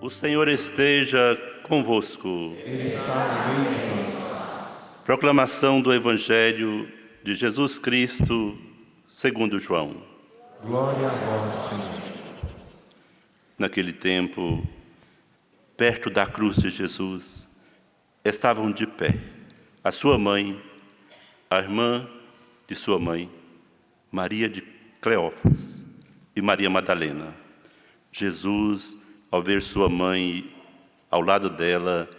O Senhor esteja convosco. Ele está no meio de nós. Proclamação do Evangelho de Jesus Cristo, segundo João. Glória a vós, Senhor. Naquele tempo, perto da cruz de Jesus, estavam de pé a sua mãe, a irmã de sua mãe, Maria de Cleófas e Maria Madalena. Jesus, ao ver sua mãe ao lado dela,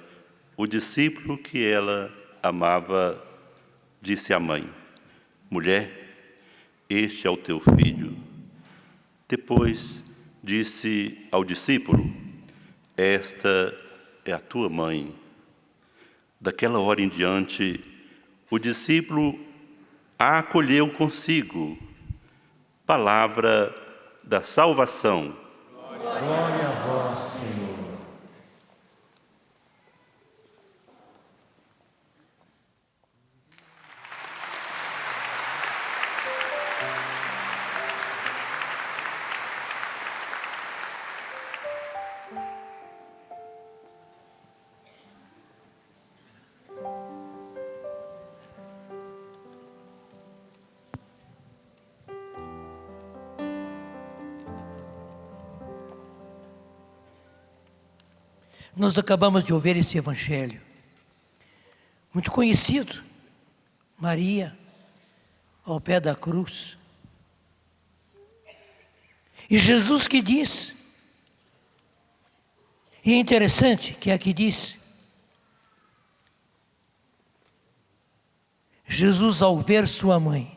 o discípulo que ela amava, disse à mãe: mulher, este é o teu filho. Depois disse ao discípulo: esta é a tua mãe. Daquela hora em diante, o discípulo a acolheu consigo. Palavra da salvação. Glória a vós, Senhor. Nós acabamos de ouvir esse evangelho, muito conhecido, Maria, ao pé da cruz. E Jesus que diz, e é interessante que aqui diz, Jesus ao ver sua mãe.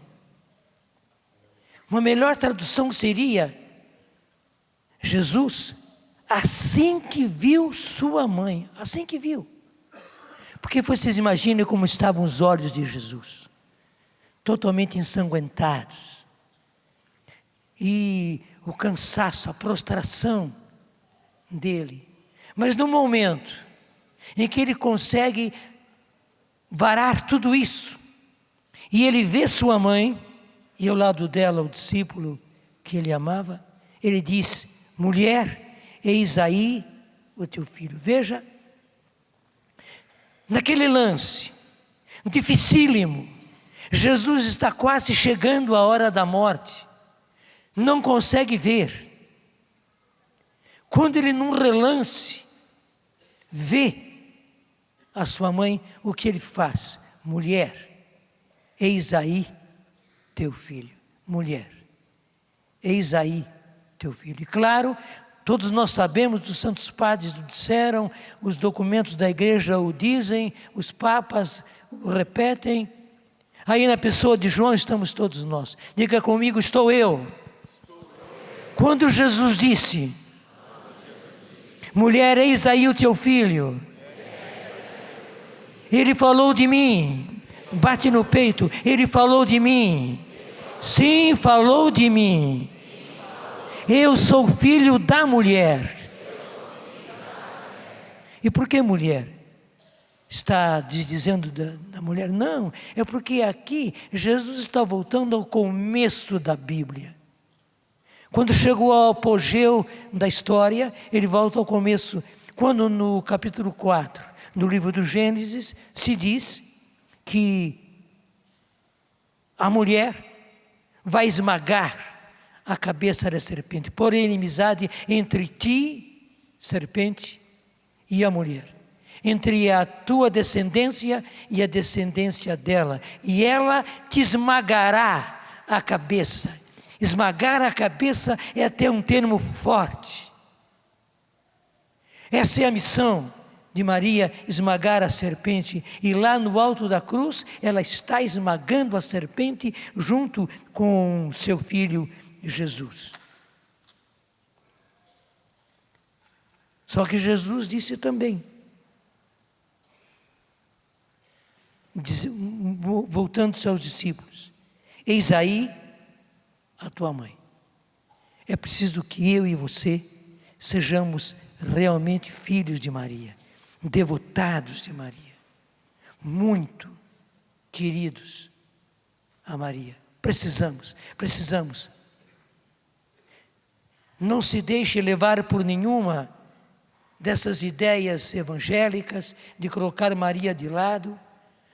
Uma melhor tradução seria, Jesus assim que viu sua mãe, assim que viu. Porque vocês imaginem como estavam os olhos de Jesus, totalmente ensanguentados. E o cansaço, a prostração dele. Mas no momento em que ele consegue varar tudo isso, e ele vê sua mãe, e ao lado dela o discípulo que ele amava, ele diz: mulher, eis aí o teu filho. Veja, naquele lance dificílimo, Jesus está quase chegando à hora da morte, não consegue ver. Quando ele num relance vê a sua mãe, o que ele faz? Mulher, eis aí teu filho. Mulher, eis aí teu filho. E claro, todos nós sabemos, os santos padres o disseram, os documentos da igreja o dizem, os papas o repetem. Aí na pessoa de João estamos todos nós. Diga comigo, estou eu. Quando Jesus disse: mulher, eis aí o teu filho. Ele falou de mim. Bate no peito. Ele falou de mim. Sim, falou de mim. Eu sou filho da mulher. E por que mulher? Está dizendo da mulher? Não, é porque aqui Jesus está voltando ao começo da Bíblia. Quando chegou ao apogeu da história, ele volta ao começo. Quando no capítulo 4 do livro do Gênesis se diz que a mulher vai esmagar a cabeça da serpente, por inimizade entre ti, serpente, e a mulher, entre a tua descendência e a descendência dela, e ela te esmagará a cabeça. Esmagar a cabeça é até um termo forte. Essa é a missão de Maria, esmagar a serpente, e lá no alto da cruz, ela está esmagando a serpente junto com seu filho Jesus. Só que Jesus disse também, voltando-se aos discípulos: eis aí a tua mãe. É preciso que eu e você sejamos realmente filhos de Maria, devotados de Maria, muito queridos a Maria. Precisamos. Não se deixe levar por nenhuma dessas ideias evangélicas, de colocar Maria de lado,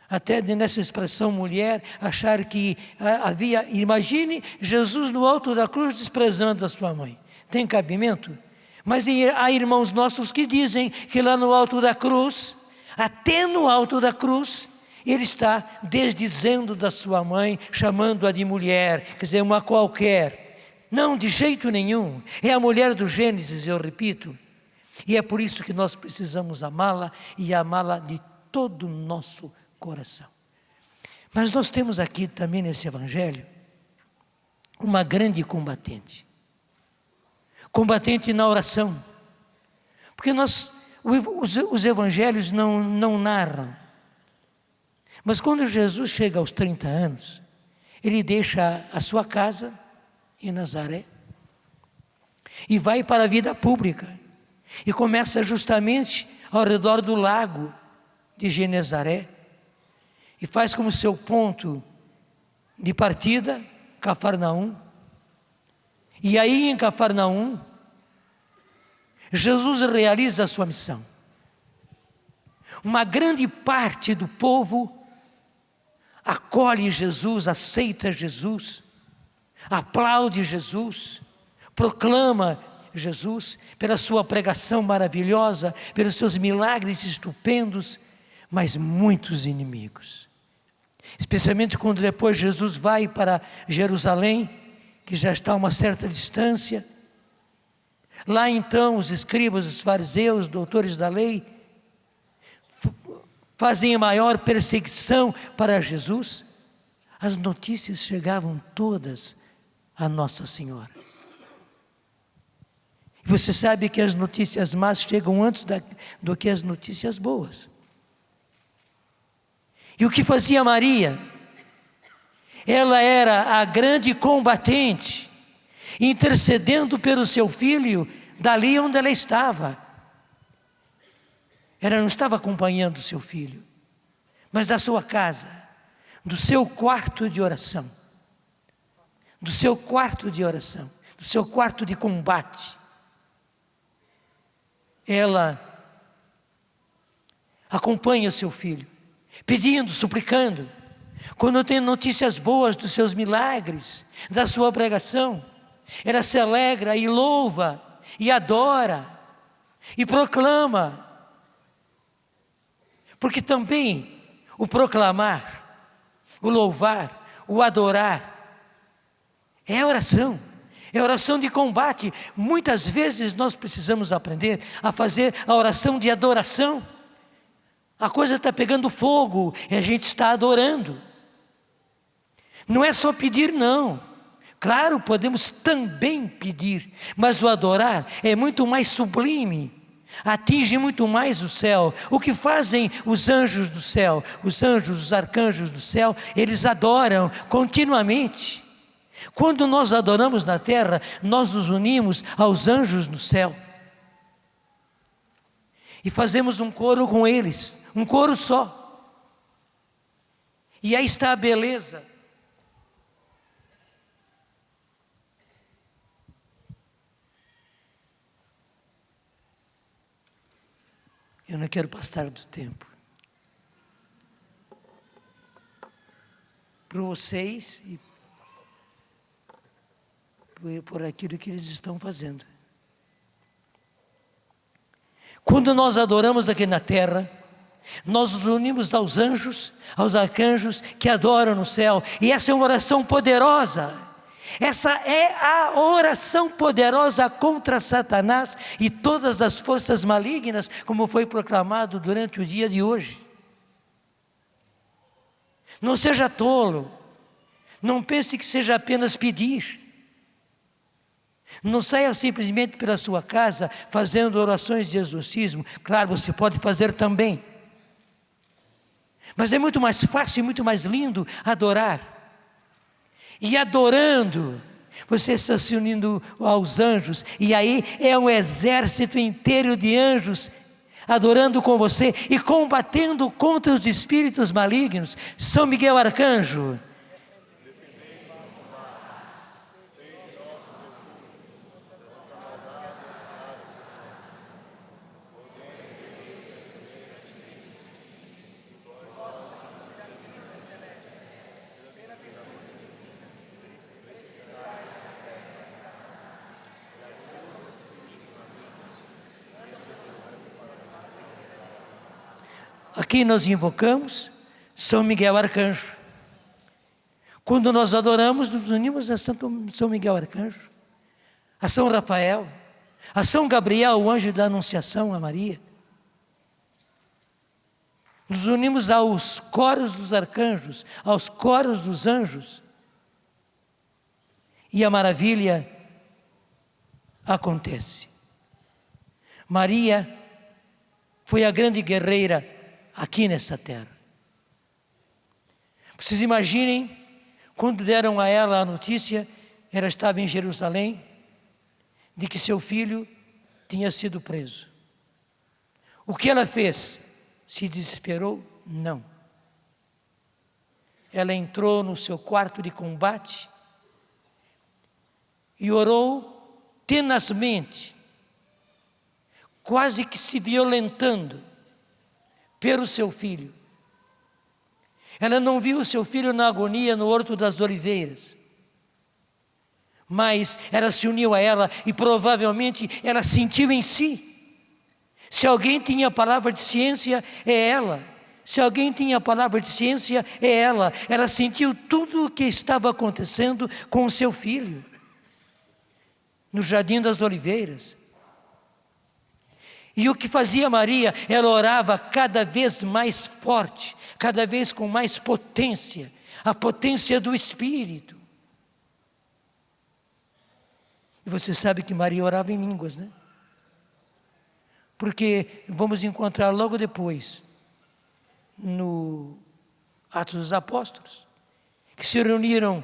até nessa expressão mulher, achar que havia, imagine Jesus no alto da cruz desprezando a sua mãe. Tem cabimento? Mas há irmãos nossos que dizem que lá no alto da cruz, até no alto da cruz, ele está desdizendo da sua mãe, chamando-a de mulher, quer dizer, uma qualquer. Não, de jeito nenhum. É a mulher do Gênesis, eu repito. E é por isso que nós precisamos amá-la e amá-la de todo o nosso coração. Mas nós temos aqui também nesse evangelho uma grande combatente. Combatente na oração. Porque os evangelhos não narram. Mas quando Jesus chega aos 30 anos, ele deixa a sua casa em Nazaré e vai para a vida pública. E começa justamente ao redor do lago de Genezaré. E faz como seu ponto de partida, Cafarnaum. E aí em Cafarnaum, Jesus realiza a sua missão. Uma grande parte do povo acolhe Jesus, aceita Jesus, aplaude Jesus, proclama Jesus pela sua pregação maravilhosa, pelos seus milagres estupendos, mas muitos inimigos. Especialmente quando depois Jesus vai para Jerusalém, que já está a uma certa distância. Lá então os escribas, os fariseus, os doutores da lei, fazem a maior perseguição para Jesus. As notícias chegavam todas a Nossa Senhora. E você sabe que as notícias más chegam antes do que as notícias boas. E o que fazia Maria? Ela era a grande combatente, intercedendo pelo seu filho, dali onde ela estava. Ela não estava acompanhando o seu filho, mas da sua casa, do seu quarto de oração, do seu quarto de oração, do seu quarto de combate. Ela acompanha o seu filho, pedindo, suplicando. Quando tem notícias boas dos seus milagres, da sua pregação, ela se alegra e louva, e adora, e proclama. Porque também o proclamar, o louvar, o adorar, é oração. É oração de combate. Muitas vezes nós precisamos aprender a fazer a oração de adoração. A coisa está pegando fogo e a gente está adorando. Não é só pedir, não. Claro, podemos também pedir, mas o adorar é muito mais sublime, atinge muito mais o céu. O que fazem os anjos do céu, os anjos, os arcanjos do céu, eles adoram continuamente. Quando nós adoramos na terra, nós nos unimos aos anjos no céu. E fazemos um coro com eles, um coro só. E aí está a beleza. Eu não quero passar do tempo. Para vocês e por aquilo que eles estão fazendo. Quando nós adoramos aqui na terra, nós nos unimos aos anjos, aos arcanjos que adoram no céu. E essa é uma oração poderosa. Essa é a oração poderosa contra Satanás e todas as forças malignas, como foi proclamado durante o dia de hoje. Não seja tolo, não pense que seja apenas pedir. Não saia simplesmente pela sua casa fazendo orações de exorcismo. Claro, você pode fazer também. Mas é muito mais fácil e muito mais lindo adorar. E adorando, você está se unindo aos anjos, e aí é um exército inteiro de anjos adorando com você e combatendo contra os espíritos malignos. São Miguel Arcanjo, a quem nós invocamos? São Miguel Arcanjo. Quando nós adoramos, nos unimos a São Miguel Arcanjo, a São Rafael, a São Gabriel, o anjo da Anunciação a Maria. Nos unimos aos coros dos arcanjos, aos coros dos anjos. E a maravilha acontece. Maria foi a grande guerreira aqui nessa terra. Vocês imaginem, quando deram a ela a notícia, ela estava em Jerusalém, de que seu filho tinha sido preso. O que ela fez? Se desesperou? Não. Ela entrou no seu quarto de combate e orou tenazmente, quase que se violentando pelo seu filho. Ela não viu o seu filho na agonia no Horto das Oliveiras, mas ela se uniu a ela e provavelmente ela sentiu em si. Se alguém tinha palavra de ciência, é ela. Se alguém tinha palavra de ciência, é ela. Ela sentiu tudo o que estava acontecendo com o seu filho, no Jardim das Oliveiras. E o que fazia Maria? Ela orava cada vez mais forte, cada vez com mais potência, a potência do Espírito. E você sabe que Maria orava em línguas, né? Porque vamos encontrar logo depois, no Atos dos Apóstolos, que se reuniram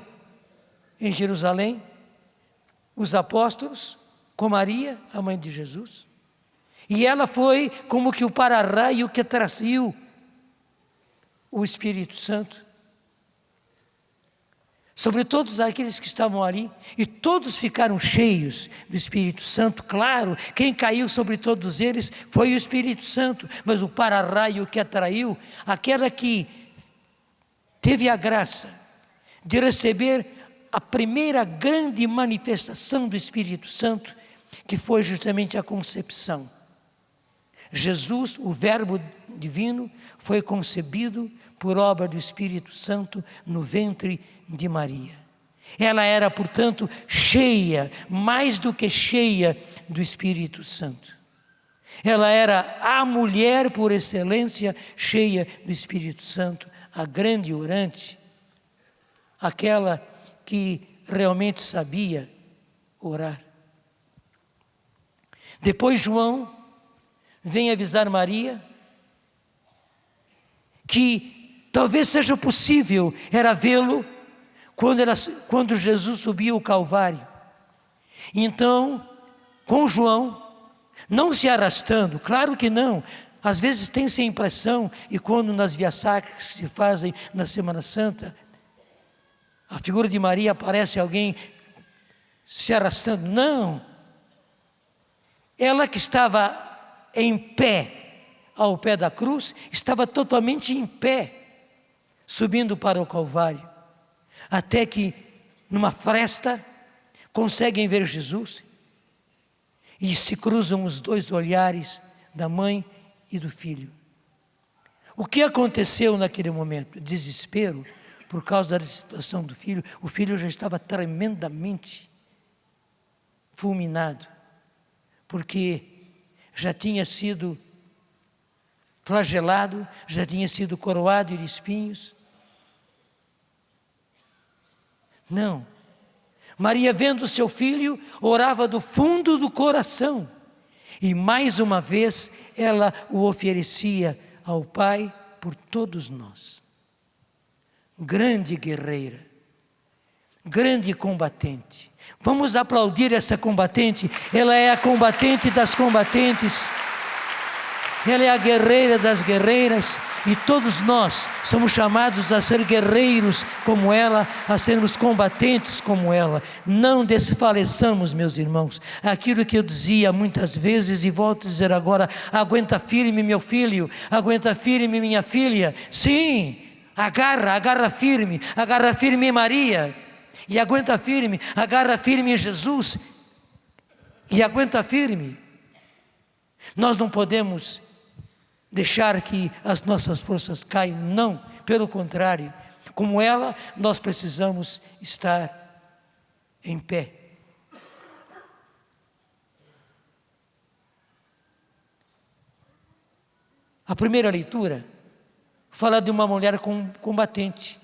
em Jerusalém, os apóstolos com Maria, a mãe de Jesus, e ela foi como que o para-raio que trazia o Espírito Santo sobre todos aqueles que estavam ali, e todos ficaram cheios do Espírito Santo. Claro, quem caiu sobre todos eles foi o Espírito Santo, mas o para-raio que atraiu, aquela que teve a graça de receber a primeira grande manifestação do Espírito Santo, que foi justamente a concepção. Jesus, o Verbo divino, foi concebido por obra do Espírito Santo no ventre de Maria. Ela era, portanto, cheia, mais do que cheia do Espírito Santo. Ela era a mulher por excelência, cheia do Espírito Santo, a grande orante, aquela que realmente sabia orar. Depois João vem avisar Maria que talvez seja possível era vê-lo quando Jesus subiu o Calvário. Então, com João, não se arrastando, claro que não, às vezes tem-se a impressão, e quando nas vias sacras que se fazem na Semana Santa, a figura de Maria aparece alguém se arrastando. Não, ela que estava em pé, ao pé da cruz, estava totalmente em pé, subindo para o Calvário, até que numa fresta conseguem ver Jesus e se cruzam os dois olhares da mãe e do filho. O que aconteceu naquele momento? Desespero por causa da situação do filho. O filho já estava tremendamente fulminado, porque já tinha sido flagelado, já tinha sido coroado de espinhos. Não. Maria, vendo seu filho, orava do fundo do coração. E mais uma vez, ela o oferecia ao Pai por todos nós. Grande guerreira, grande combatente. Vamos aplaudir essa combatente. Ela é a combatente das combatentes. Ela é a guerreira das guerreiras, e todos nós somos chamados a ser guerreiros como ela, a sermos combatentes como ela. Não desfaleçamos, meus irmãos. Aquilo que eu dizia muitas vezes e volto a dizer agora: aguenta firme, meu filho, aguenta firme, minha filha. Sim, agarra firme em Maria, e aguenta firme em Jesus, e aguenta firme. Nós não podemos deixar que as nossas forças caiam, não, pelo contrário, como ela, nós precisamos estar em pé. A primeira leitura fala de uma mulher combatente.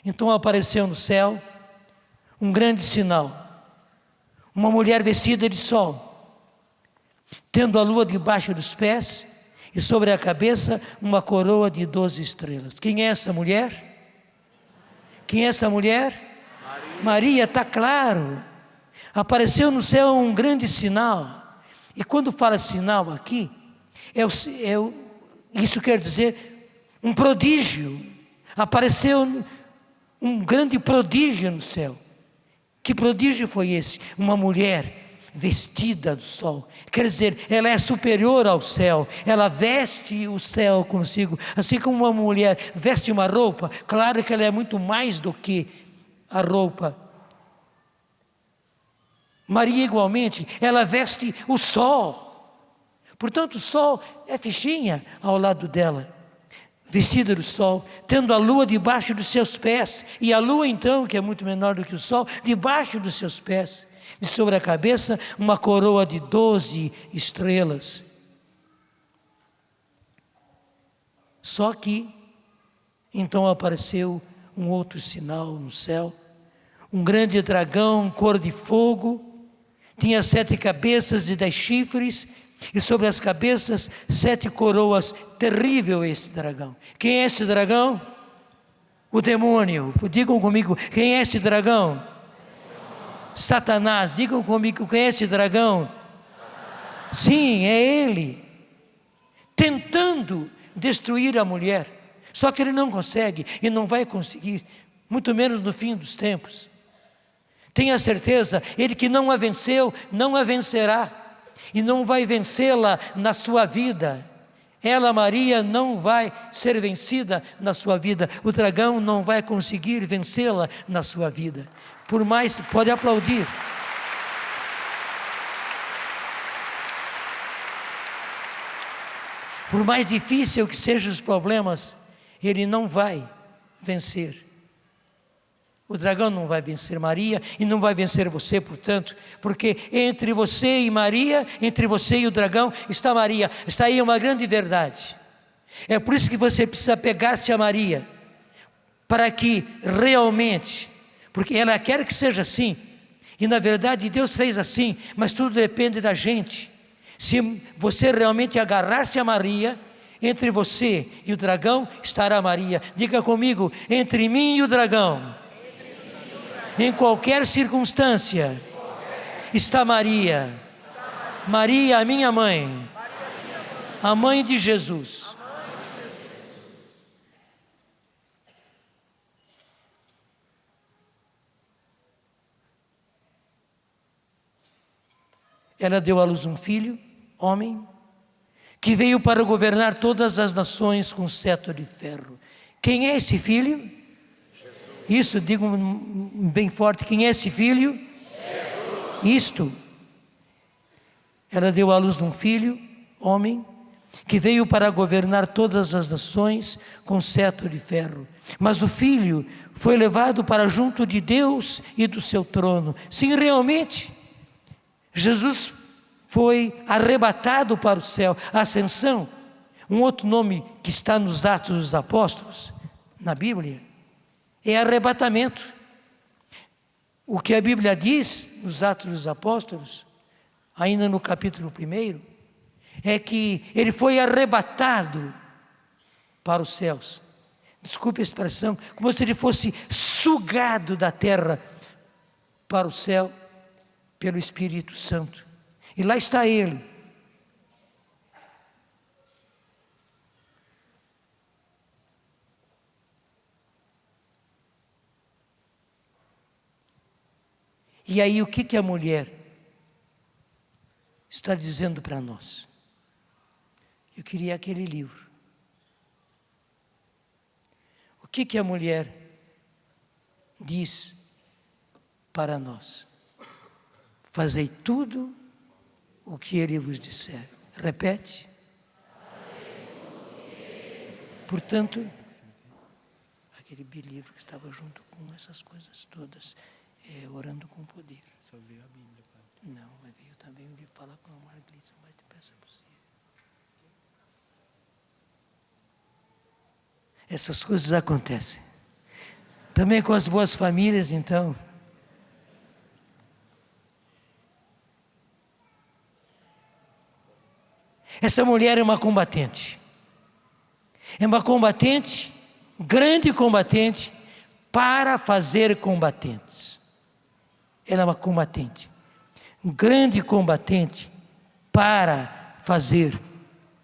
Então apareceu no céu um grande sinal, uma mulher vestida de sol, tendo a lua debaixo dos pés e sobre a cabeça uma coroa de 12 estrelas. Quem é essa mulher? Quem é essa mulher? Maria, está claro. Apareceu no céu um grande sinal. E quando fala sinal aqui, isso quer dizer um prodígio. Apareceu um grande prodígio no céu. Que prodígio foi esse? Uma mulher vestida do sol. Quer dizer, ela é superior ao céu. Ela veste o céu consigo. Assim como uma mulher veste uma roupa, claro que ela é muito mais do que a roupa. Maria, igualmente, ela veste o sol. Portanto, o sol é fichinha ao lado dela, vestida do sol, tendo a lua debaixo dos seus pés. E a lua, então, que é muito menor do que o sol, debaixo dos seus pés. E sobre a cabeça, uma coroa de 12 estrelas. Só que, então apareceu um outro sinal no céu. Um grande dragão, cor de fogo, tinha 7 cabeças e 10 chifres, e sobre as cabeças 7 coroas. Terrível esse dragão. Quem é esse dragão? O demônio. Digam comigo, quem é esse dragão? Satanás. Digam comigo, quem é esse dragão? Sim, é ele. Tentando destruir a mulher. Só que ele não consegue e não vai conseguir, muito menos no fim dos tempos. Tenha certeza, ele que não a venceu, não a vencerá. E não vai vencê-la na sua vida. Ela, Maria, não vai ser vencida na sua vida. O dragão não vai conseguir vencê-la na sua vida. Por mais, pode aplaudir. Por mais difícil que sejam os problemas, ele não vai vencer. O dragão não vai vencer Maria e não vai vencer você, portanto, porque entre você e Maria, entre você e o dragão, está Maria. Está aí uma grande verdade. É por isso que você precisa pegar-se a Maria, para que realmente, porque ela quer que seja assim, e na verdade Deus fez assim, mas tudo depende da gente. Se você realmente agarrar-se a Maria, entre você e o dragão estará Maria. Diga comigo, entre mim e o dragão, em qualquer circunstância, está Maria. Maria, a minha mãe, a mãe de Jesus. Ela deu à luz um filho, homem, que veio para governar todas as nações com cetro de ferro. Quem é esse filho? Isso, digo bem forte, quem é esse filho? Jesus. Isto. Ela deu à luz um filho, homem, que veio para governar todas as nações com cetro de ferro. Mas o filho foi levado para junto de Deus e do seu trono. Sim, realmente, Jesus foi arrebatado para o céu. A ascensão, um outro nome que está nos Atos dos Apóstolos, na Bíblia, é arrebatamento. O que a Bíblia diz nos Atos dos Apóstolos, ainda no capítulo 1, é que ele foi arrebatado para os céus. Desculpe a expressão, como se ele fosse sugado da terra para o céu pelo Espírito Santo. E lá está ele. E aí o que a mulher está dizendo para nós? Eu queria aquele livro. O que a mulher diz para nós? Fazei tudo o que ele vos disser. Repete. Portanto, aquele believer que estava junto com essas coisas todas, orando com poder. Só veio a Bíblia, padre. Não, mas veio também o livro falar com a Marglitz o mais depressa possível. Essas coisas acontecem. Também com as boas famílias, então. Essa mulher é uma combatente. É uma combatente, grande combatente, para fazer combatentes. Ela é uma combatente. Grande combatente para fazer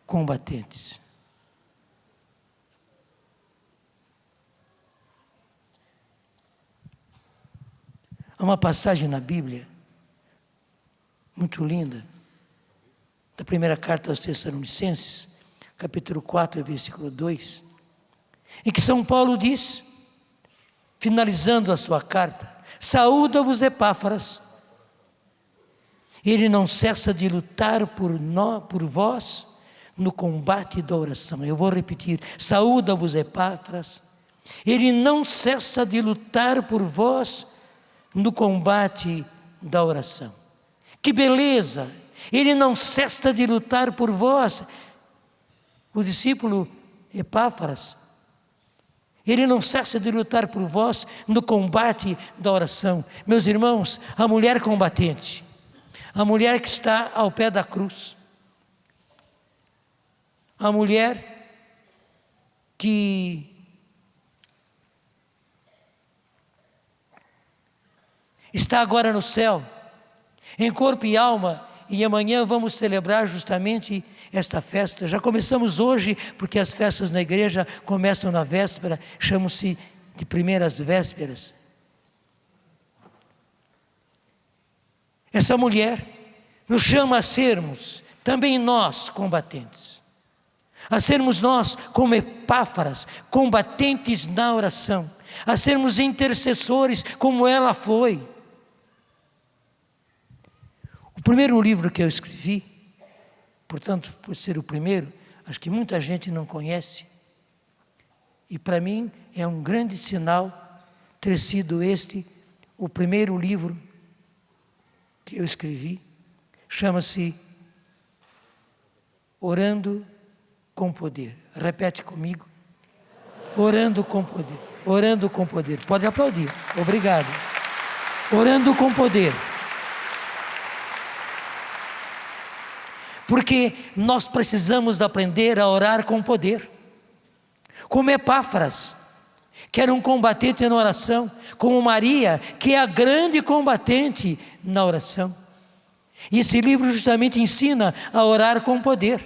combatentes. Há uma passagem na Bíblia muito linda, da primeira carta aos Tessalonicenses, capítulo 4, versículo 2, em que São Paulo diz, finalizando a sua carta: saúda-vos Epáfras, ele não cessa de lutar por vós no combate da oração. Eu vou repetir: saúda-vos Epáfras, ele não cessa de lutar por vós no combate da oração. Que beleza! Ele não cessa de lutar por vós. O discípulo Epáfras, ele não cessa de lutar por vós no combate da oração. Meus irmãos, a mulher combatente, a mulher que está ao pé da cruz, a mulher que está agora no céu, em corpo e alma, e amanhã vamos celebrar justamente esta festa. Já começamos hoje, porque as festas na igreja começam na véspera, chamam-se de primeiras vésperas. Essa mulher nos chama a sermos, também nós, combatentes. A sermos nós, como Epáfras, combatentes na oração. A sermos intercessores, como ela foi. O primeiro livro que eu escrevi, portanto, por ser o primeiro, acho que muita gente não conhece. E para mim é um grande sinal ter sido este o primeiro livro que eu escrevi. Chama-se Orando com Poder. Repete comigo. Orando com Poder. Orando com Poder. Pode aplaudir. Obrigado. Orando com Poder. Porque nós precisamos aprender a orar com poder. Como Epáfras, que era um combatente na oração. Como Maria, que é a grande combatente na oração. E esse livro justamente ensina a orar com poder.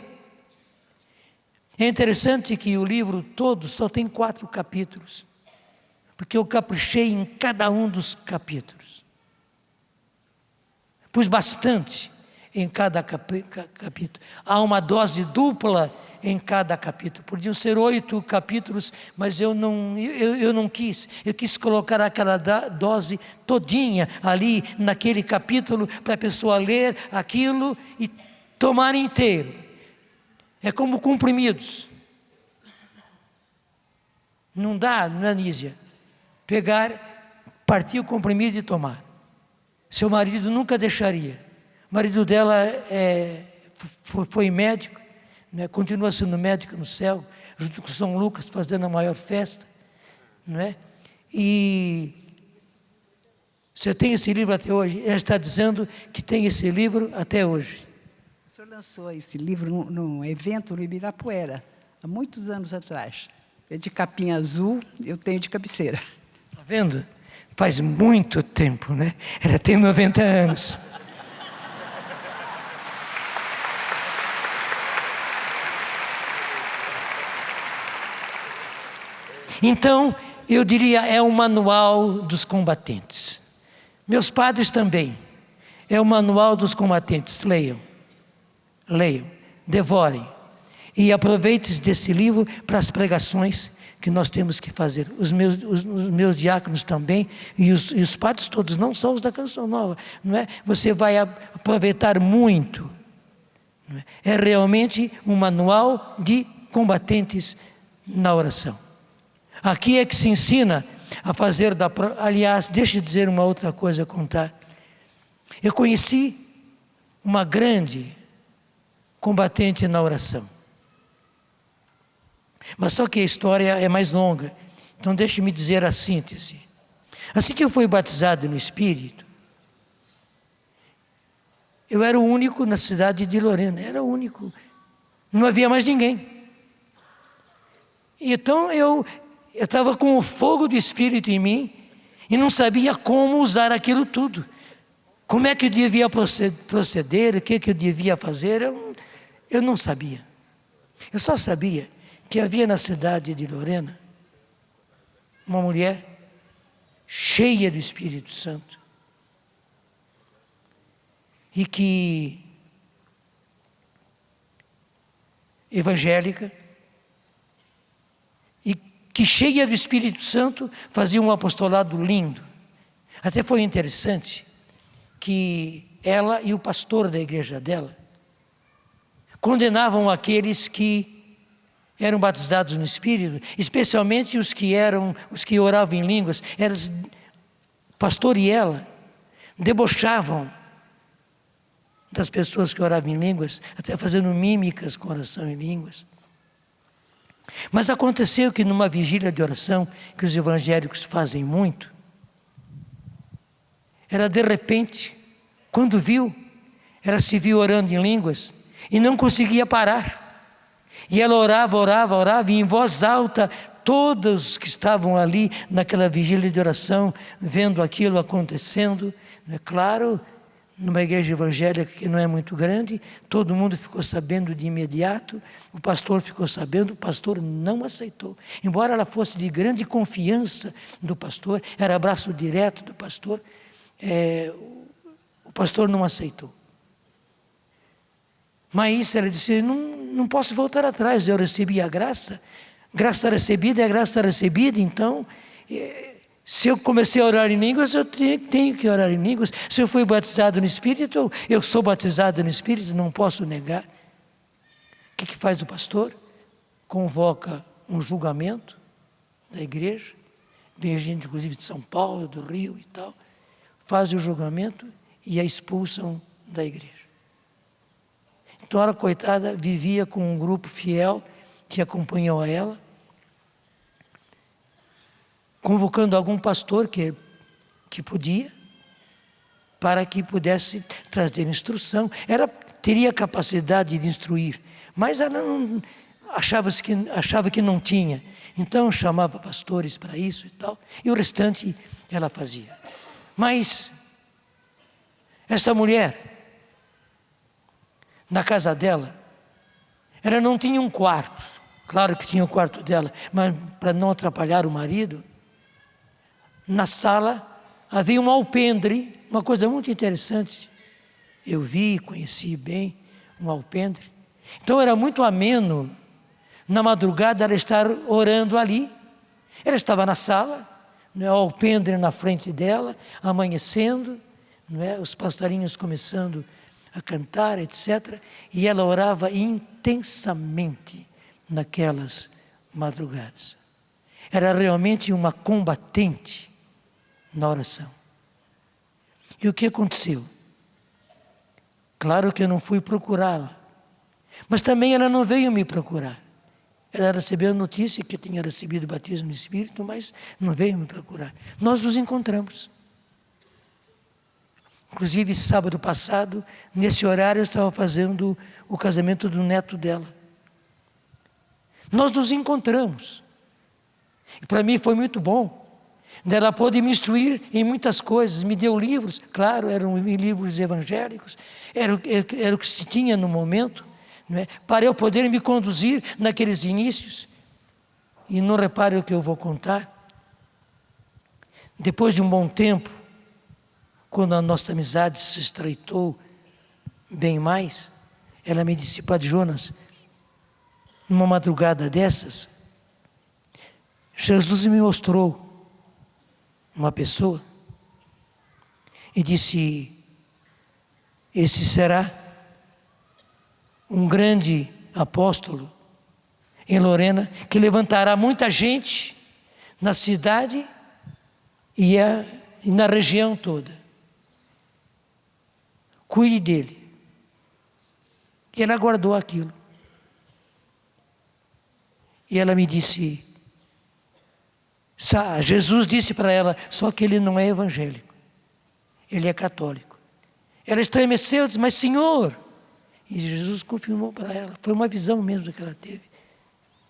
É interessante que o livro todo só tem 4 capítulos. Porque eu caprichei em cada um dos capítulos. Pus bastante em cada capítulo. Há uma dose dupla em cada capítulo. Podiam ser 8 capítulos, mas eu não quis. Eu quis colocar aquela dose todinha ali naquele capítulo para a pessoa ler aquilo e tomar inteiro. É como comprimidos. Não dá, não é, Nízia? Pegar, partir o comprimido e tomar. Seu marido nunca deixaria. O marido dela foi médico, né? Continua sendo médico no céu, junto com São Lucas, fazendo a maior festa. Não é? E você tem esse livro até hoje? Ela está dizendo que tem esse livro até hoje. O senhor lançou esse livro num evento no Ibirapuera, há muitos anos atrás. É de capinha azul, eu tenho de cabeceira. Está vendo? Faz muito tempo, né? Ela tem 90 anos. Então, eu diria, é o manual dos combatentes. Meus padres também. É o manual dos combatentes. Leiam, devorem. E aproveitem desse livro para as pregações que nós temos que fazer. Os meus diáconos também, e os padres todos, não só os da Canção Nova. Não é? Você vai aproveitar muito É realmente um manual de combatentes na oração. Aqui é que se ensina a fazer da... Aliás, deixa eu dizer uma outra coisa a contar. Eu conheci uma grande combatente na oração. Mas só que a história é mais longa. Então deixe-me dizer a síntese. Assim que eu fui batizado no Espírito, eu era o único na cidade de Lorena, era o único. Não havia mais ninguém. Então eu estava com o fogo do Espírito em mim e não sabia como usar aquilo tudo. Como é que eu devia proceder, o que eu devia fazer, eu não sabia. Eu só sabia que havia na cidade de Lorena uma mulher cheia do Espírito Santo e que evangélica e que cheia do Espírito Santo fazia um apostolado lindo. Até foi interessante que ela e o pastor da igreja dela condenavam aqueles que eram batizados no Espírito, especialmente os que oravam em línguas. O pastor e ela debochavam das pessoas que oravam em línguas, até fazendo mímicas com oração em línguas. Mas aconteceu que numa vigília de oração, que os evangélicos fazem muito, ela de repente, quando viu, ela se viu orando em línguas e não conseguia parar. E ela orava, e em voz alta, todos que estavam ali naquela vigília de oração, vendo aquilo acontecendo, é claro, numa igreja evangélica que não é muito grande, todo mundo ficou sabendo de imediato, o pastor ficou sabendo, o pastor não aceitou. Embora ela fosse de grande confiança do pastor, era braço direto do pastor, o pastor não aceitou. Mas ela disse, não posso voltar atrás, eu recebi a graça recebida é graça recebida, então, se eu comecei a orar em línguas, eu tenho que orar em línguas. Se eu fui batizado no Espírito, eu sou batizado no Espírito, não posso negar. O que faz o pastor? Convoca um julgamento da igreja, vem gente inclusive de São Paulo, do Rio e tal, faz o julgamento e a expulsam da igreja. Então ela, coitada, vivia com um grupo fiel que acompanhou a ela, convocando algum pastor que podia, para que pudesse trazer instrução. Ela teria capacidade de instruir, mas ela não, achava que não tinha. Então chamava pastores para isso e tal, e o restante ela fazia. Mas essa mulher, na casa dela, ela não tinha um quarto. Claro que tinha o quarto dela, mas para não atrapalhar o marido, na sala havia um alpendre, uma coisa muito interessante. Eu vi, conheci bem um alpendre. Então era muito ameno, na madrugada, ela estar orando ali. Ela estava na sala, o alpendre na frente dela, amanhecendo, os passarinhos começando a cantar, etc. E ela orava intensamente naquelas madrugadas. Era realmente uma combatente na oração. E o que aconteceu? Claro que eu não fui procurá-la, mas também ela não veio me procurar. Ela recebeu a notícia que eu tinha recebido o batismo no Espírito, mas não veio me procurar. Nós nos encontramos. Inclusive, sábado passado, nesse horário, eu estava fazendo o casamento do neto dela. Nós nos encontramos. E para mim foi muito bom. Ela pôde me instruir em muitas coisas, me deu livros, claro, eram livros evangélicos, era o que se tinha no momento, para eu poder me conduzir naqueles inícios. E não repare o que eu vou contar. Depois de um bom tempo, quando a nossa amizade se estreitou bem mais, ela me disse, Padre Jonas, numa madrugada dessas, Jesus me mostrou uma pessoa e disse, esse será um grande apóstolo em Lorena, que levantará muita gente na cidade e na região toda. Cuide dele. E ela guardou aquilo. E ela me disse, Jesus disse para ela, só que ele não é evangélico, ele é católico. Ela estremeceu e disse, mas Senhor, e Jesus confirmou para ela, foi uma visão mesmo que ela teve.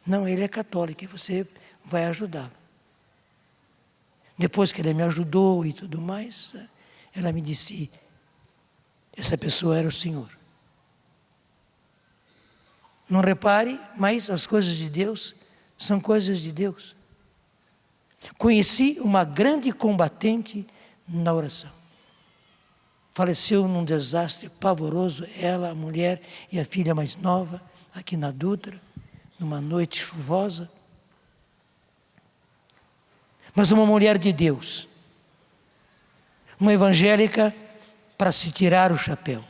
Não, ele é católico e você vai ajudá-lo. Depois que ele me ajudou e tudo mais, ela me disse, essa pessoa era o Senhor. Não repare, mas as coisas de Deus são coisas de Deus. Conheci uma grande combatente na oração. Faleceu num desastre pavoroso, ela, a mulher e a filha mais nova, aqui na Dutra, numa noite chuvosa. Mas uma mulher de Deus, uma evangélica para se tirar o chapéu.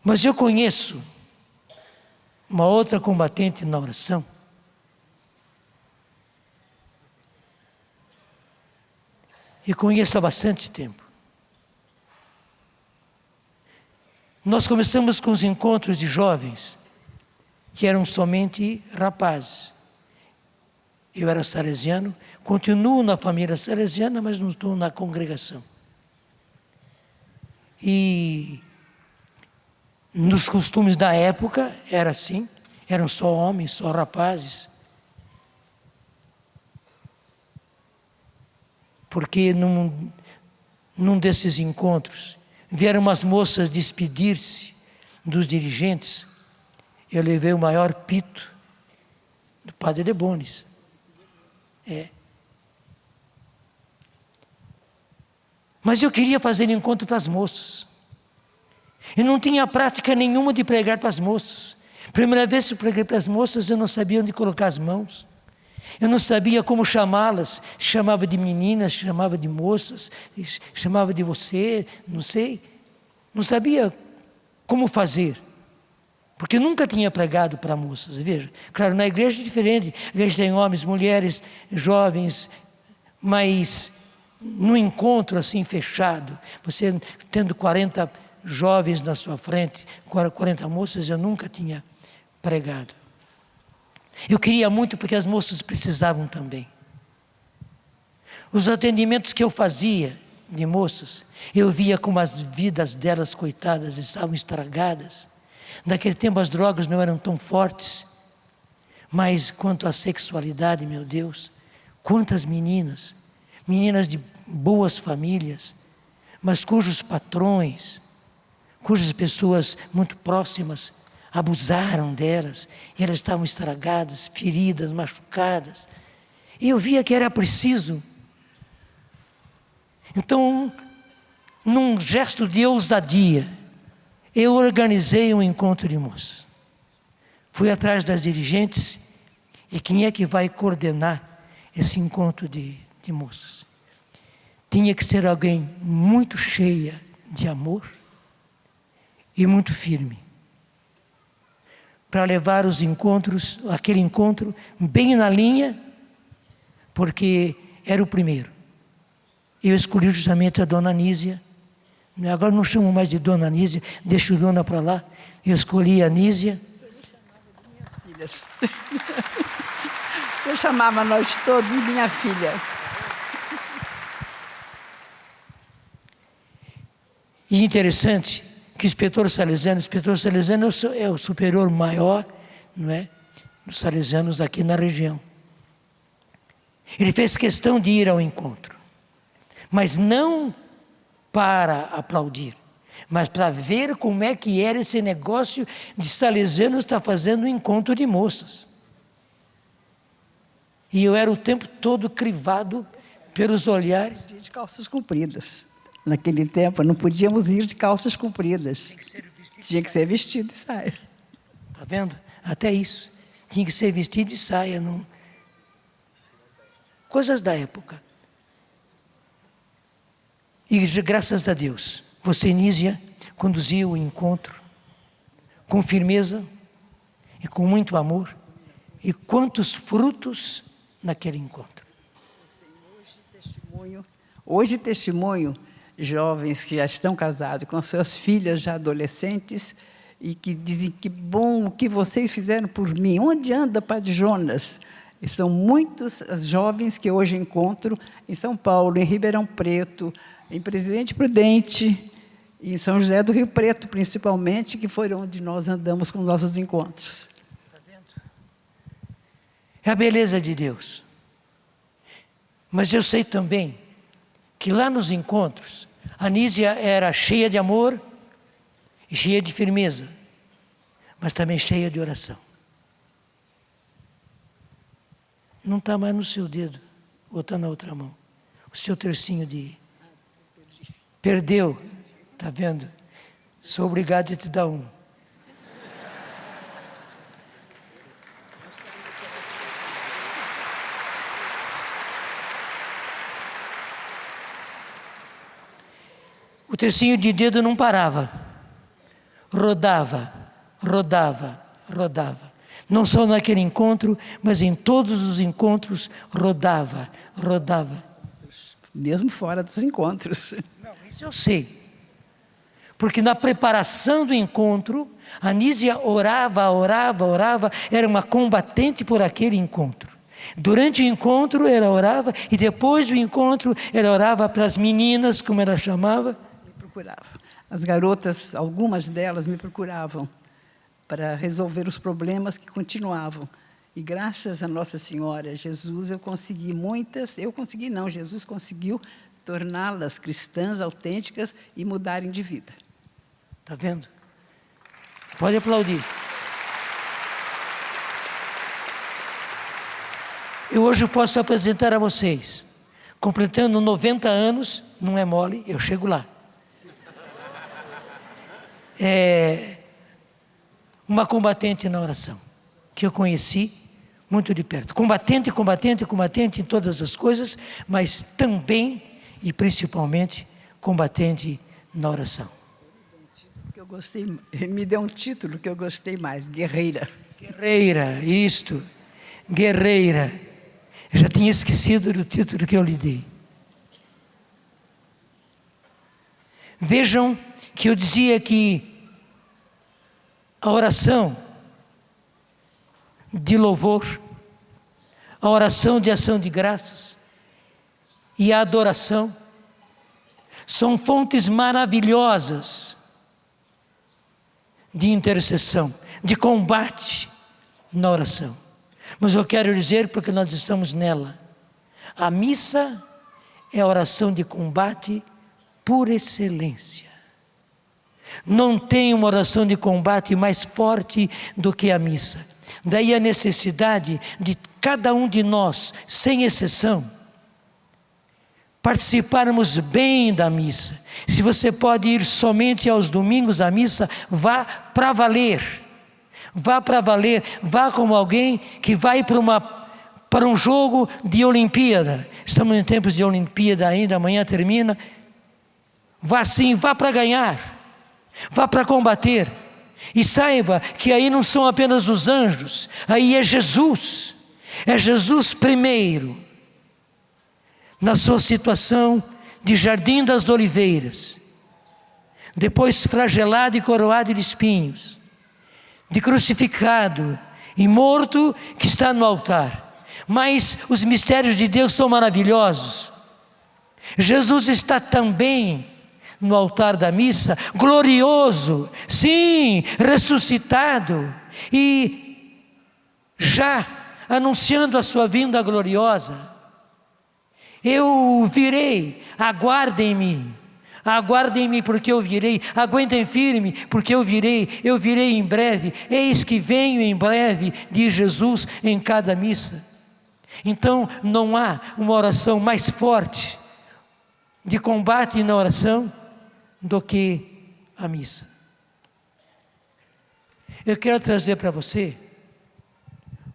Mas eu conheço uma outra combatente na oração, e conheço há bastante tempo. Nós começamos com os encontros de jovens, que eram somente rapazes. Eu era salesiano, continuo na família salesiana, mas não estou na congregação. E nos costumes da época era assim, eram só homens, só rapazes. Porque num desses encontros, vieram umas moças despedir-se dos dirigentes. Eu levei o maior pito do Padre Lebones. Mas eu queria fazer encontro para as moças. Eu não tinha prática nenhuma de pregar para as moças. Primeira vez que eu preguei para as moças, eu não sabia onde colocar as mãos. Eu não sabia como chamá-las. Chamava de meninas, chamava de moças, chamava de você, não sei. Não sabia como fazer. Porque nunca tinha pregado para moças, veja. Claro, na igreja é diferente. A igreja tem homens, mulheres, jovens, mas no encontro assim fechado, você tendo 40 jovens na sua frente, 40 moças, eu nunca tinha pregado. Eu queria muito porque as moças precisavam também. Os atendimentos que eu fazia de moças, eu via como as vidas delas, coitadas, estavam estragadas. Naquele tempo as drogas não eram tão fortes, mas quanto à sexualidade, meu Deus, quantas meninas de boas famílias, mas cujos patrões, cujas pessoas muito próximas abusaram delas, e elas estavam estragadas, feridas, machucadas. E eu via que era preciso. Então, num gesto de ousadia, eu organizei um encontro de moças. Fui atrás das dirigentes, e quem é que vai coordenar esse encontro de moças? Tinha que ser alguém muito cheia de amor e muito firme, para levar os encontros, aquele encontro bem na linha, porque era o primeiro. Eu escolhi justamente a Dona Anísia. Agora não chamo mais de Dona Anísia, deixo Dona para lá. Eu escolhi a Anísia. Você me chamava de minhas filhas. Você chamava nós todos de minha filha. E interessante que o inspetor salesiano é o superior maior, não é, dos salesianos aqui na região. Ele fez questão de ir ao encontro, mas não para aplaudir, mas para ver como é que era esse negócio de salesianos estar fazendo um encontro de moças. E eu era o tempo todo crivado pelos olhares. De calças compridas. Naquele tempo não podíamos ir de calças compridas. Tinha que ser vestido de saia. Está vendo? Até isso. Tinha que ser vestido de saia. Não... Coisas da época. E graças a Deus, você, Nísia, conduziu o encontro com firmeza e com muito amor. E quantos frutos naquele encontro. Hoje testemunho jovens que já estão casados, com suas filhas já adolescentes, e que dizem que bom o que vocês fizeram por mim. Onde anda Padre Jonas? E são muitos os jovens que hoje encontro em São Paulo, em Ribeirão Preto, em Presidente Prudente, e em São José do Rio Preto, principalmente, que foram onde nós andamos com nossos encontros. Está vendo? É a beleza de Deus. Mas eu sei também que lá nos encontros, a Nísia era cheia de amor e cheia de firmeza, mas também cheia de oração. Não está mais no seu dedo, ou está na outra mão. O seu tercinho de... Perdeu, está vendo? Sou obrigado a te dar um. O tercinho de dedo não parava. Rodava, rodava, rodava. Não só naquele encontro, mas em todos os encontros, rodava, rodava. Mesmo fora dos encontros. Não, isso eu sei. Porque na preparação do encontro, a Nísia orava, orava, orava, era uma combatente por aquele encontro. Durante o encontro, ela orava, e depois do encontro, ela orava para as meninas, como ela chamava. Me procurava. As garotas, algumas delas me procuravam para resolver os problemas que continuavam. E graças a Nossa Senhora, Jesus, eu consegui muitas, Jesus conseguiu torná-las cristãs autênticas e mudarem de vida. Está vendo? Pode aplaudir. Eu hoje posso apresentar a vocês, completando 90 anos, não é mole, eu chego lá. Uma combatente na oração, que eu conheci muito de perto. Combatente, combatente, combatente em todas as coisas, mas também e principalmente combatente na oração. Eu gostei, me deu um título que eu gostei mais, guerreira. Guerreira, isto, guerreira. Eu já tinha esquecido do título que eu lhe dei. Vejam que eu dizia que a oração de louvor, a oração de ação de graças e a adoração são fontes maravilhosas de intercessão, de combate na oração. Mas eu quero dizer, porque nós estamos nela, a missa é a oração de combate por excelência. Não tem uma oração de combate mais forte do que a missa. Daí a necessidade de cada um de nós, sem exceção, participarmos bem da missa. Se você pode ir somente aos domingos à missa, vá para valer. Vá para valer, vá como alguém que vai para um jogo de Olimpíada. Estamos em tempos de Olimpíada ainda, amanhã termina. Vá sim, vá para ganhar. Vá para combater, e saiba que aí não são apenas os anjos, aí é Jesus primeiro, na sua situação de Jardim das Oliveiras, depois flagelado e coroado de espinhos, de crucificado e morto que está no altar. Mas os mistérios de Deus são maravilhosos. Jesus está também no altar da missa, glorioso, sim, ressuscitado, e já anunciando a sua vinda gloriosa. Eu virei, aguardem-me porque eu virei, aguentem firme porque eu virei em breve, eis que venho em breve, diz Jesus em cada missa. Então não há uma oração mais forte de combate na oração do que a missa. Eu quero trazer para você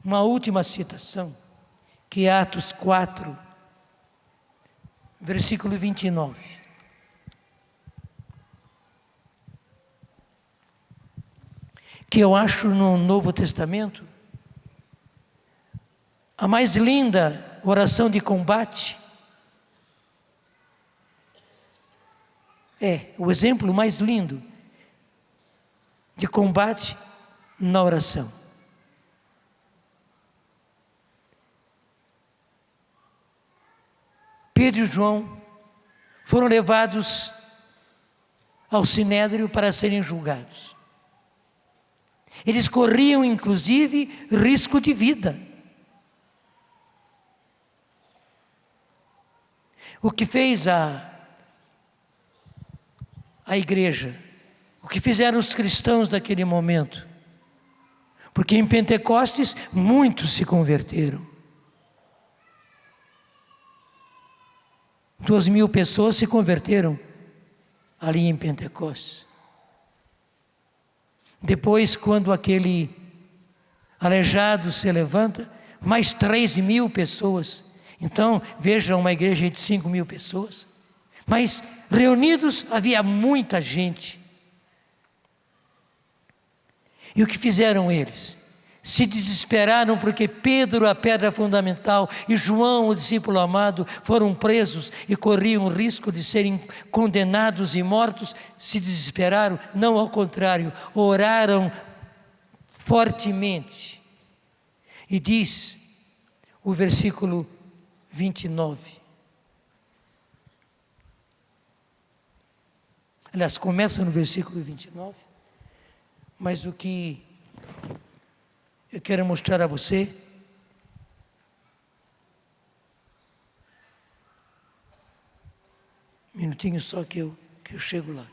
uma última citação, que é Atos 4, versículo 29. que eu acho no Novo Testamento a mais linda oração de combate. É o exemplo mais lindo de combate na oração. Pedro e João foram levados ao Sinédrio para serem julgados. Eles corriam, inclusive, risco de vida. O que fez a igreja, o que fizeram os cristãos naquele momento? Porque em Pentecostes muitos se converteram. 2.000 pessoas se converteram ali em Pentecostes. Depois, quando aquele aleijado se levanta, mais 3.000 pessoas. Então, veja, uma igreja de 5.000 pessoas. Mas reunidos havia muita gente. E o que fizeram eles? Se desesperaram porque Pedro, a pedra fundamental, e João, o discípulo amado, foram presos e corriam o risco de serem condenados e mortos. Se desesperaram, não, ao contrário, oraram fortemente. E diz o versículo 29. Aliás, começa no versículo 29, mas o que eu quero mostrar a você um minutinho só que eu chego lá.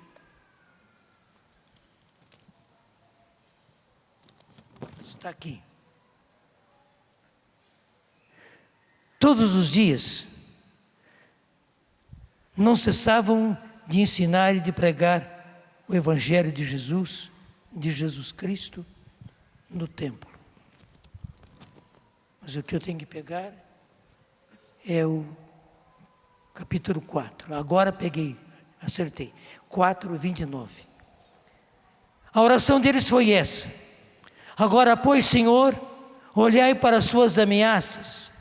Está aqui. Todos os dias não cessavam de ensinar e de pregar o Evangelho de Jesus Cristo no templo. Mas o que eu tenho que pegar é o capítulo 4. Agora peguei, acertei. 4, 29. A oração deles foi essa: agora, pois, Senhor, olhai para as suas ameaças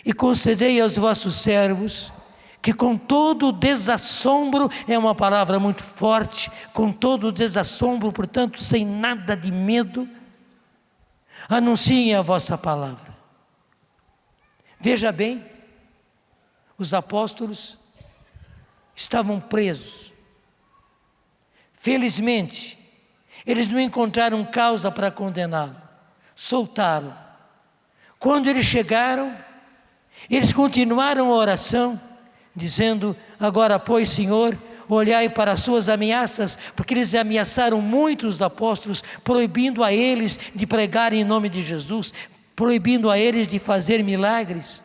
e concedei aos vossos servos que com todo o desassombro, é uma palavra muito forte, com todo o desassombro, portanto, sem nada de medo, anunciem a vossa palavra. Veja bem, os apóstolos estavam presos. Felizmente, eles não encontraram causa para condená-lo, soltaram. Quando eles chegaram, eles continuaram a oração, dizendo: agora, pois, Senhor, olhai para as suas ameaças, porque eles ameaçaram muitos apóstolos, proibindo a eles de pregar em nome de Jesus, proibindo a eles de fazer milagres.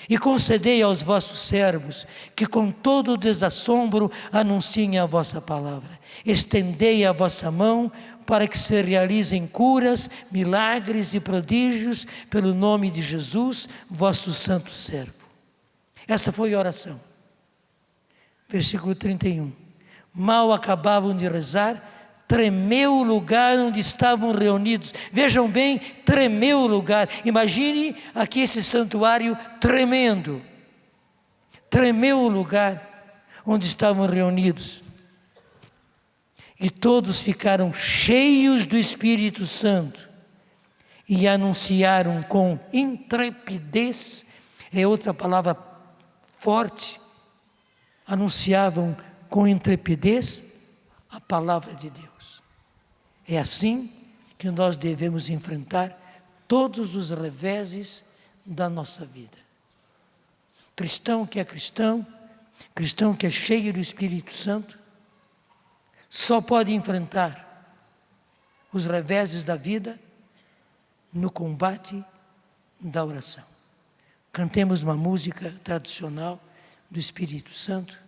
E concedei aos vossos servos que com todo o desassombro anunciem a vossa palavra. Estendei a vossa mão para que se realizem curas, milagres e prodígios pelo nome de Jesus, vosso santo servo. Essa foi a oração. Versículo 31. Mal acabavam de rezar, tremeu o lugar onde estavam reunidos. Vejam bem, tremeu o lugar. Imagine aqui esse santuário tremendo. Tremeu o lugar onde estavam reunidos. E todos ficaram cheios do Espírito Santo e anunciaram com intrepidez, é outra palavra forte, anunciavam com intrepidez a palavra de Deus. É assim que nós devemos enfrentar todos os reveses da nossa vida. Cristão que é cheio do Espírito Santo, só pode enfrentar os reveses da vida no combate da oração. Cantemos uma música tradicional do Espírito Santo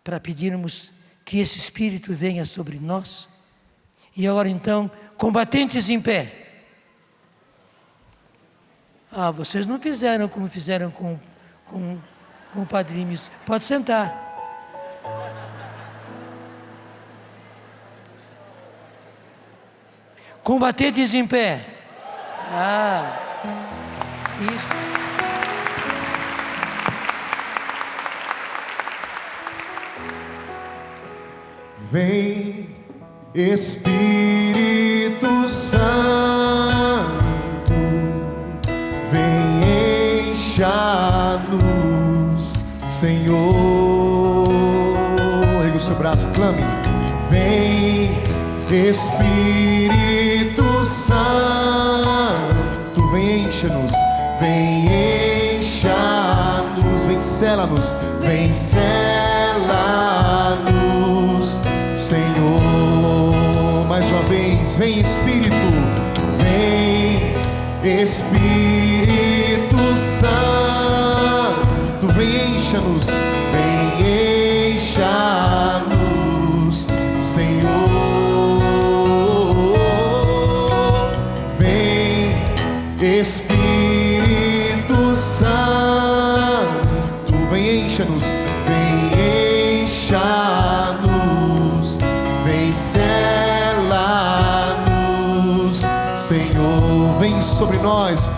para pedirmos que esse Espírito venha sobre nós. E agora então, combatentes em pé. Vocês não fizeram como fizeram com o padrinho. Pode sentar. Combatentes em pé. Isso. Vem, Espírito Santo, vem, encha-nos, Senhor. Ergue o seu braço, clame. Vem, Espírito Santo, vem, encha-nos, vem, encha-nos, vem, sela-nos, vem, sela-nos, Senhor. Mais uma vez, vem, Espírito, vem, Espírito Santo, vem, encha-nos, vem, encha-nos, Senhor. Vem, Espírito Santo, vem, encha-nos, vem, encha-nos, vem, sela-nos, Senhor. Vem sobre nós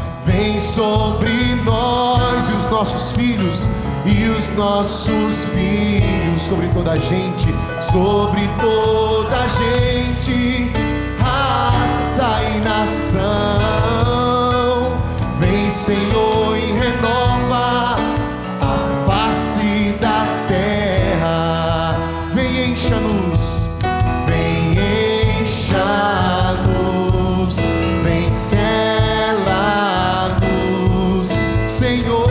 e os nossos filhos e os nossos filhos, sobre toda a gente, raça e nação. Vem, Senhor, e renova a face da terra. Vem, encha-nos, vem, encha-nos, vem, sela-nos, Senhor.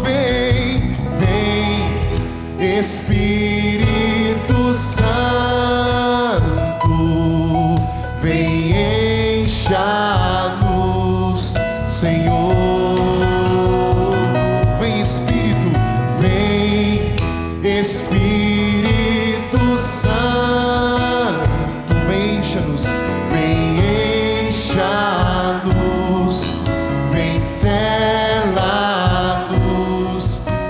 Vem, vem, Espírito Santo, vem, encha-nos, Senhor. Vem, Espírito, vem, Espírito Santo, vem, encha-nos, vem, encha-nos, vem, sela-nos,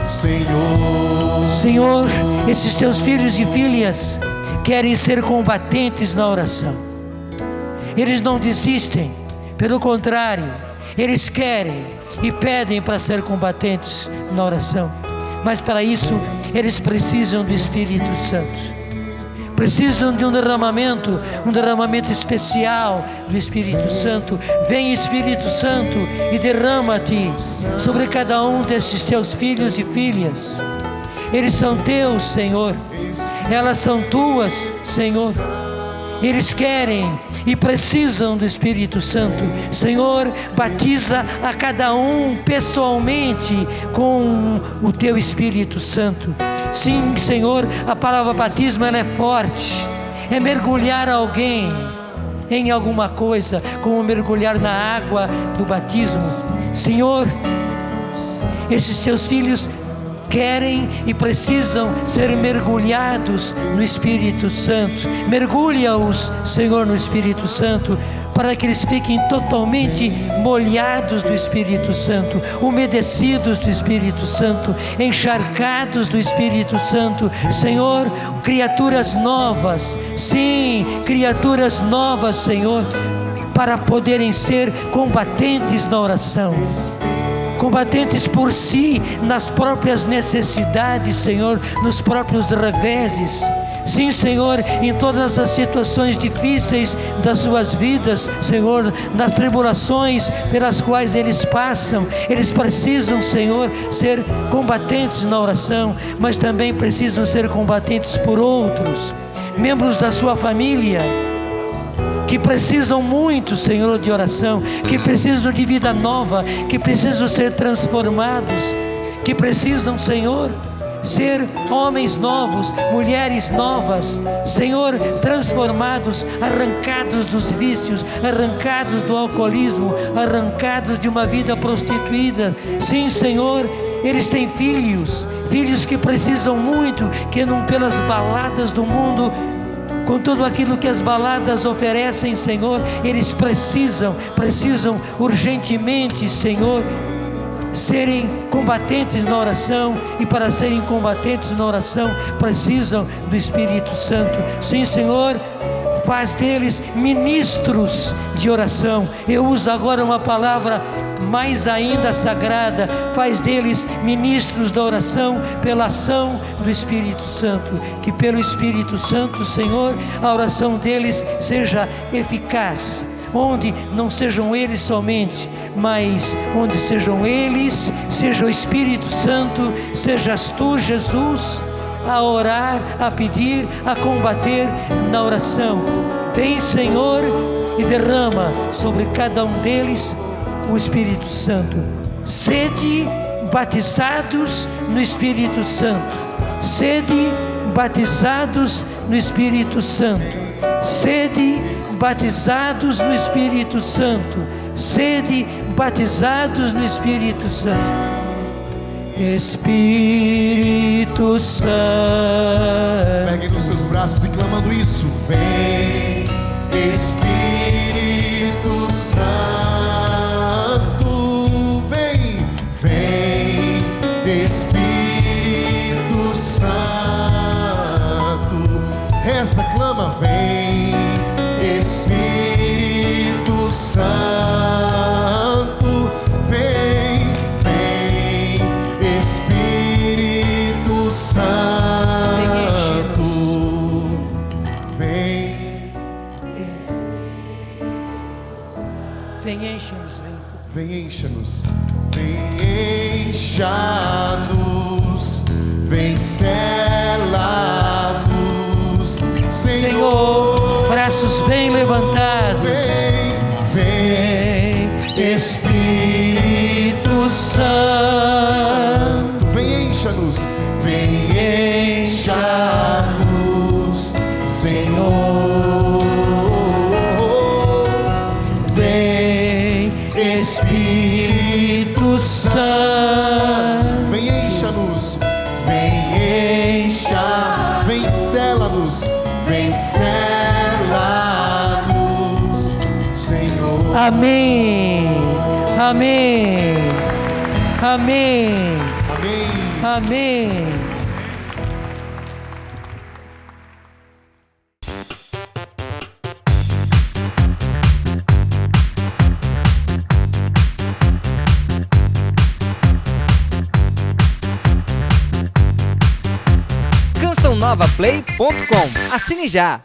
Senhor. Senhor, esses teus filhos e filhas querem ser combatentes na oração. Eles não desistem, pelo contrário, eles querem e pedem para ser combatentes na oração. Mas para isso, eles precisam do Espírito Santo. Precisam de um derramamento especial do Espírito Santo. Vem, Espírito Santo, e derrama-te sobre cada um desses teus filhos e filhas. Eles são teus, Senhor. Elas são tuas, Senhor. Eles querem e precisam do Espírito Santo. Senhor, batiza a cada um pessoalmente com o teu Espírito Santo. Sim, Senhor, a palavra batismo, ela é forte. É mergulhar alguém em alguma coisa, como mergulhar na água do batismo. Senhor, esses teus filhos querem e precisam ser mergulhados no Espírito Santo. Mergulha-os, Senhor, no Espírito Santo, para que eles fiquem totalmente molhados do Espírito Santo, umedecidos do Espírito Santo, encharcados do Espírito Santo. Senhor, criaturas novas, sim, criaturas novas, Senhor, para poderem ser combatentes na oração. Combatentes por si, nas próprias necessidades, Senhor, nos próprios reveses. Sim, Senhor, em todas as situações difíceis das suas vidas, Senhor, nas tribulações pelas quais eles passam, eles precisam, Senhor, ser combatentes na oração, mas também precisam ser combatentes por outros, membros da sua família, que precisam muito, Senhor, de oração, que precisam de vida nova, que precisam ser transformados, que precisam, Senhor, ser homens novos, mulheres novas, Senhor, transformados, arrancados dos vícios, arrancados do alcoolismo, arrancados de uma vida prostituída. Sim, Senhor, eles têm filhos que precisam muito, que não pelas baladas do mundo, com tudo aquilo que as baladas oferecem, Senhor, eles precisam urgentemente, Senhor, serem combatentes na oração, e para serem combatentes na oração precisam do Espírito Santo. Sim, Senhor, faz deles ministros de oração. Eu uso agora uma palavra mais ainda sagrada, faz deles ministros da oração pela ação do Espírito Santo. Que pelo Espírito Santo, Senhor, a oração deles seja eficaz, onde não sejam eles somente, mas onde sejam eles, seja o Espírito Santo, sejas tu, Jesus, a orar, a pedir, a combater na oração. Vem, Senhor, e derrama sobre cada um deles o Espírito Santo. Sede batizados no Espírito Santo. Sede batizados no Espírito Santo. Sede batizados no Espírito Santo. Sede batizados no Espírito Santo. Espírito Santo. Pegue nos seus braços e clamando isso. Vem, Espírito Santo. Vem, vem, Espírito Santo. Reza, clama, vem, Espírito Santo. Vem, vem, Espírito Santo. Vem. Vem, enche-nos, vem. Vem, encha-nos, vem, encha-nos, vem, sela-nos, Senhor, braços bem levantados. Vem, Espírito Santo. vem, encha-nos, Senhor. Vem, Espírito Santo. Vem, encha-nos, vem, encha, vem, sela-nos, Senhor. Amém. Amém. Amém. Amém. Amém. cançãonovaplay.com. Assine já!